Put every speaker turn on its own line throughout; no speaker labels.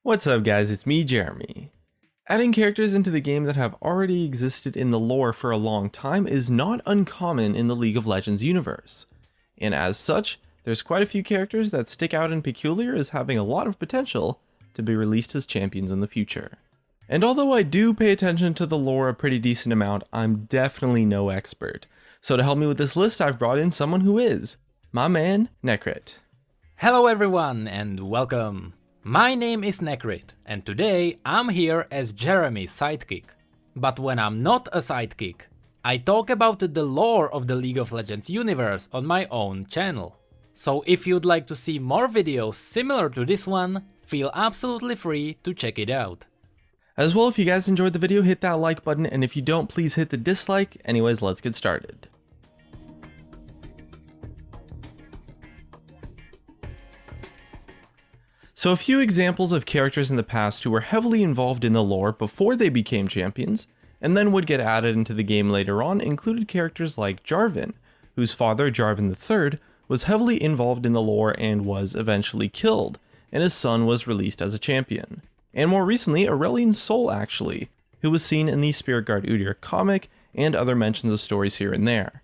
What's up guys, it's me Jeremy. Adding characters into the game that have already existed in the lore for a long time is not uncommon in the League of Legends universe, and as such, there's quite a few characters that stick out and peculiar as having a lot of potential to be released as champions in the future. And although I do pay attention to the lore a pretty decent amount, I'm definitely no expert. So to help me with this list, I've brought in someone who is, my man, Necrit.
Hello everyone and welcome! My name is Necrit and today I'm here as Jeremy's sidekick. But when I'm not a sidekick, I talk about the lore of the League of Legends universe on my own channel. So if you'd like to see more videos similar to this one, feel absolutely free to check it out.
As well, if you guys enjoyed the video, hit that like button, and if you don't, please hit the dislike. Anyways, let's get started. So a few examples of characters in the past who were heavily involved in the lore before they became champions, and then would get added into the game later on, included characters like Jarvan, whose father, Jarvan III, was heavily involved in the lore and was eventually killed, and his son was released as a champion. And more recently, Aurelian's Soul actually, who was seen in the Spirit Guard Udyr comic and other mentions of stories here and there.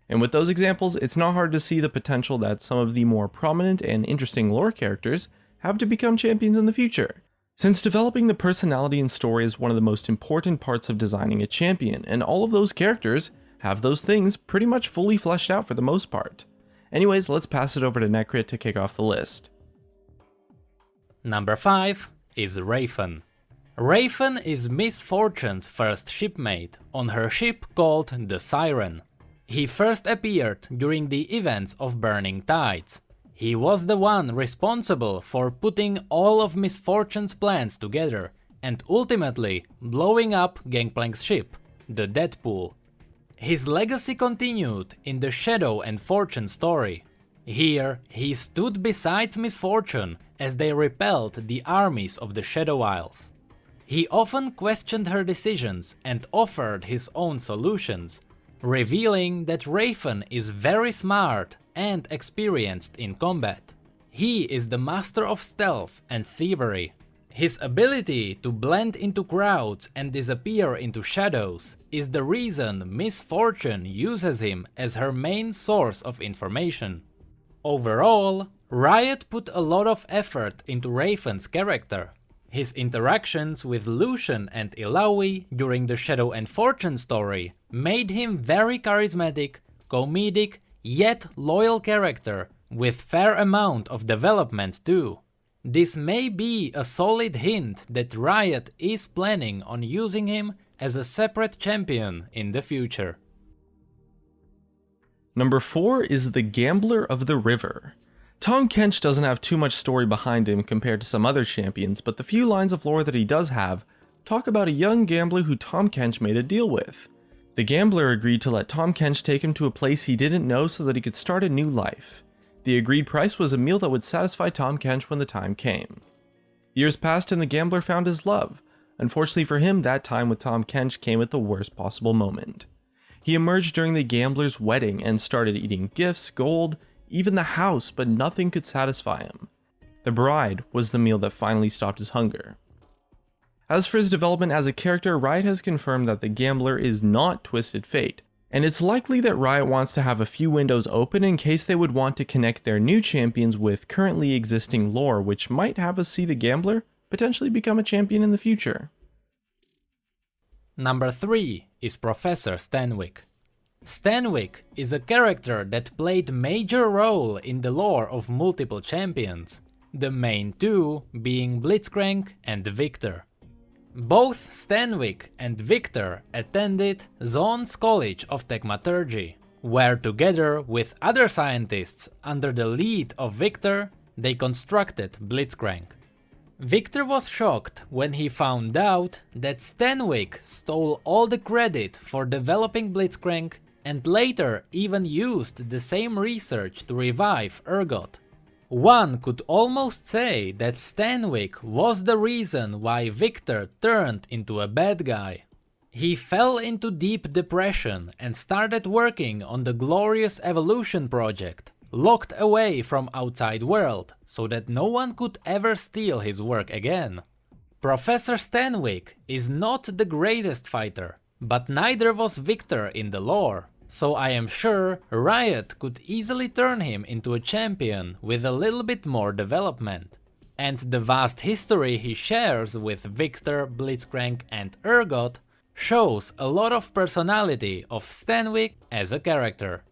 And with those examples, it's not hard to see the potential that some of the more prominent and interesting lore characters have to become champions in the future, since developing the personality and story is one of the most important parts of designing a champion, and all of those characters have those things pretty much fully fleshed out for the most part. Anyways, let's pass it over to Necrit to kick off the list.
Number 5 is Raven. Raven is Miss Fortune's first shipmate on her ship called the Siren. He first appeared during the events of Burning Tides. He was the one responsible for putting all of Miss Fortune's plans together and ultimately blowing up Gangplank's ship, the Deadpool. His legacy continued in the Shadow and Fortune story. Here, he stood beside Miss Fortune as they repelled the armies of the Shadow Isles. He often questioned her decisions and offered his own solutions, revealing that Raven is very smart and experienced in combat. He is the master of stealth and thievery. His ability to blend into crowds and disappear into shadows is the reason Miss Fortune uses him as her main source of information. Overall, Riot put a lot of effort into Raven's character. His interactions with Lucian and Illaoi during the Shadow and Fortune story made him very charismatic, comedic, yet loyal character with fair amount of development too. This may be a solid hint that Riot is planning on using him as a separate champion in the future.
Number 4 is the Gambler of the River. Tahm Kench doesn't have too much story behind him compared to some other champions, but the few lines of lore that he does have talk about a young gambler who Tahm Kench made a deal with. The gambler agreed to let Tahm Kench take him to a place he didn't know so that he could start a new life. The agreed price was a meal that would satisfy Tahm Kench when the time came. Years passed and the gambler found his love. Unfortunately for him, that time with Tahm Kench came at the worst possible moment. He emerged during the gambler's wedding and started eating gifts, gold, even the house, but nothing could satisfy him. The bride was the meal that finally stopped his hunger. As for his development as a character, Riot has confirmed that the gambler is not Twisted Fate, and it's likely that Riot wants to have a few windows open in case they would want to connect their new champions with currently existing lore, which might have us see the gambler potentially become a champion in the future.
Number 3 is Professor Stanwyck. Stanwyck is a character that played major role in the lore of multiple champions, the main two being Blitzcrank and Victor. Both Stanwyck and Victor attended Zone's College of Techmaturgy, where together with other scientists under the lead of Victor, they constructed Blitzcrank. Victor was shocked when he found out that Stanwyck stole all the credit for developing Blitzcrank and later even used the same research to revive Urgot. One could almost say that Stanwyck was the reason why Victor turned into a bad guy. He fell into deep depression and started working on the Glorious Evolution project, locked away from outside world, so that no one could ever steal his work again. Professor Stanwyck is not the greatest fighter, but neither was Victor in the lore, so I am sure Riot could easily turn him into a champion with a little bit more development. And the vast history he shares with Victor, Blitzcrank and Urgot shows a lot of personality of Stanwyck as a character.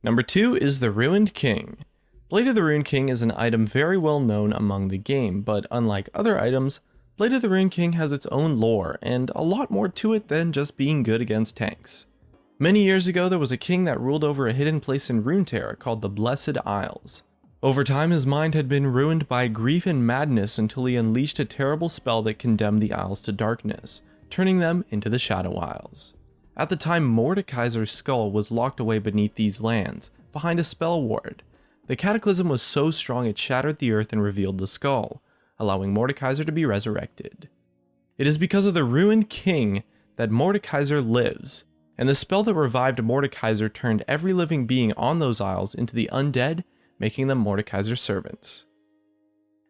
Number 2 is the Ruined King. Blade of the Ruined King is an item very well known among the game, but unlike other items, Blade of the Ruined King has its own lore, and a lot more to it than just being good against tanks. Many years ago there was a king that ruled over a hidden place in Runeterra called the Blessed Isles. Over time his mind had been ruined by grief and madness until he unleashed a terrible spell that condemned the Isles to darkness, turning them into the Shadow Isles. At the time Mordekaiser's skull was locked away beneath these lands, behind a spell ward. The cataclysm was so strong it shattered the earth and revealed the skull, allowing Mordekaiser to be resurrected. It is because of the Ruined King that Mordekaiser lives, and the spell that revived Mordekaiser turned every living being on those isles into the undead, making them Mordekaiser's servants.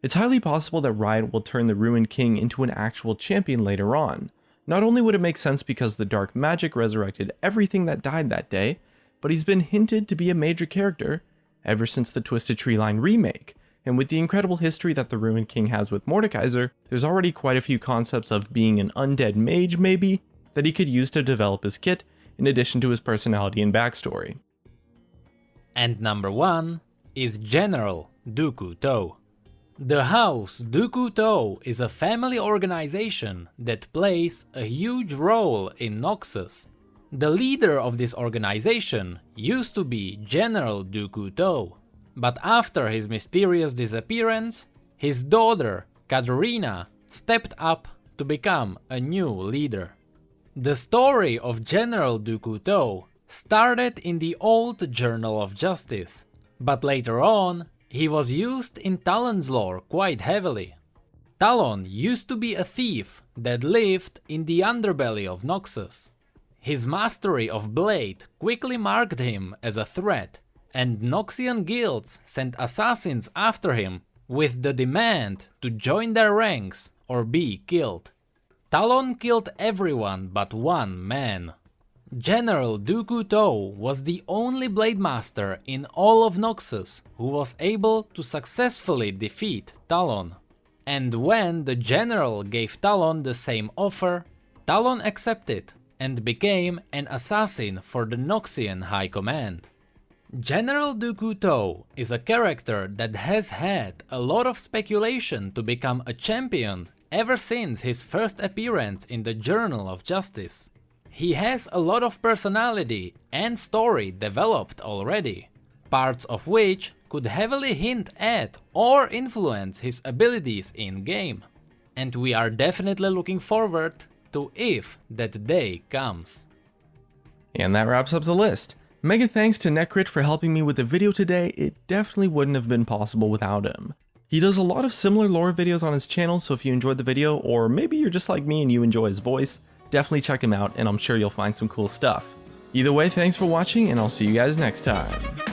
It's highly possible that Riot will turn the Ruined King into an actual champion later on. Not only would it make sense because the dark magic resurrected everything that died that day, but he's been hinted to be a major character ever since the Twisted Treeline remake, and with the incredible history that the Ruined King has with Mordekaiser, there's already quite a few concepts of being an undead mage maybe, that he could use to develop his kit, in addition to his personality and backstory.
And number 1 is General Dooku To. The House Dooku To is a family organization that plays a huge role in Noxus. The leader of this organization used to be General Dooku To, but after his mysterious disappearance, his daughter, Katarina, stepped up to become a new leader. The story of General Dooku To started in the old Journal of Justice, but later on, he was used in Talon's lore quite heavily. Talon used to be a thief that lived in the underbelly of Noxus. His mastery of Blade quickly marked him as a threat, and Noxian guilds sent assassins after him with the demand to join their ranks or be killed. Talon killed everyone but one man. General Dooku To was the only Blade Master in all of Noxus who was able to successfully defeat Talon. And when the general gave Talon the same offer, Talon accepted and became an assassin for the Noxian High Command. General Dooku To is a character that has had a lot of speculation to become a champion ever since his first appearance in the Journal of Justice. He has a lot of personality and story developed already, parts of which could heavily hint at or influence his abilities in-game. And we are definitely looking forward to if that day comes.
And that wraps up the list. Mega thanks to Necrit for helping me with the video today. It definitely wouldn't have been possible without him. He does a lot of similar lore videos on his channel, so if you enjoyed the video, or maybe you're just like me and you enjoy his voice, definitely check him out and I'm sure you'll find some cool stuff. Either way, thanks for watching and I'll see you guys next time.